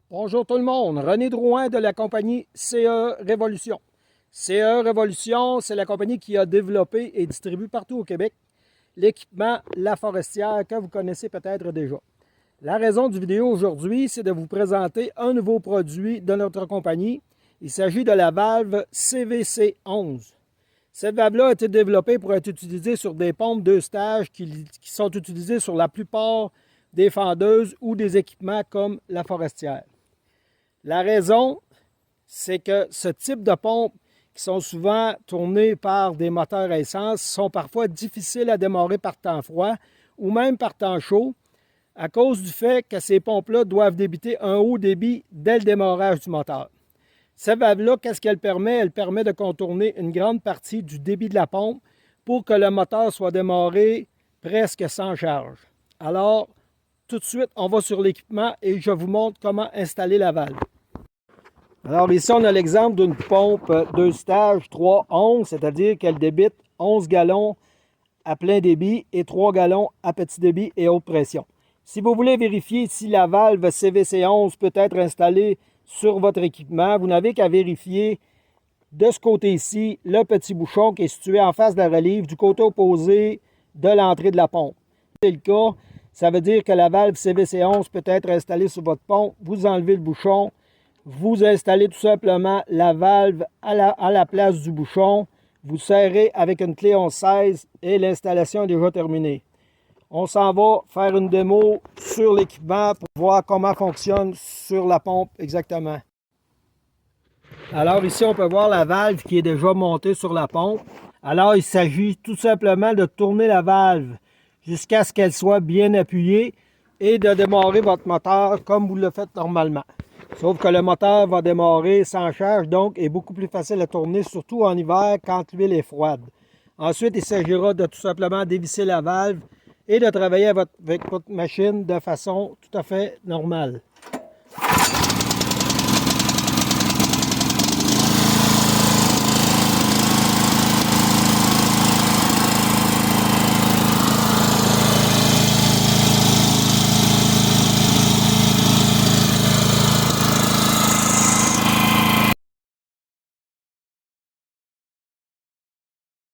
Bonjour tout le monde, René Drouin de la compagnie CE Révolution. CE Révolution, c'est la compagnie qui a développé et distribue partout au Québec l'équipement La Forestière que vous connaissez peut-être déjà. La raison du vidéo aujourd'hui, c'est de vous présenter un nouveau produit de notre compagnie. Il s'agit de la valve CVC11. Cette valve-là a été développée pour être utilisée sur des pompes 2 stages qui sont utilisées sur la plupart des fendeuses ou des équipements comme La Forestière. La raison, c'est que ce type de pompes qui sont souvent tournées par des moteurs à essence sont parfois difficiles à démarrer par temps froid ou même par temps chaud à cause du fait que ces pompes-là doivent débiter un haut débit dès le démarrage du moteur. Cette valve-là, qu'est-ce qu'elle permet? Elle permet de contourner une grande partie du débit de la pompe pour que le moteur soit démarré presque sans charge. Alors, tout de suite, on va sur l'équipement et je vous montre comment installer la valve. Alors ici, on a l'exemple d'une pompe 2 stages 3-11, c'est-à-dire qu'elle débite 11 gallons à plein débit et 3 gallons à petit débit et haute pression. Si vous voulez vérifier si la valve CVC11 peut être installée sur votre équipement, vous n'avez qu'à vérifier de ce côté-ci le petit bouchon qui est situé en face de la relive du côté opposé de l'entrée de la pompe. Si c'est le cas, ça veut dire que la valve CVC11 peut être installée sur votre pompe. Vous enlevez le bouchon, vous installez tout simplement la valve à la place du bouchon, vous serrez avec une clé 11-16 et l'installation est déjà terminée. On s'en va faire une démo sur l'équipement pour voir comment fonctionne sur la pompe exactement. Alors ici, on peut voir la valve qui est déjà montée sur la pompe. Alors il s'agit tout simplement de tourner la valve jusqu'à ce qu'elle soit bien appuyée et de démarrer votre moteur comme vous le faites normalement. Sauf que le moteur va démarrer sans charge, donc est beaucoup plus facile à tourner, surtout en hiver quand l'huile est froide. Ensuite, il s'agira de tout simplement dévisser la valve et de travailler avec votre machine de façon tout à fait normale.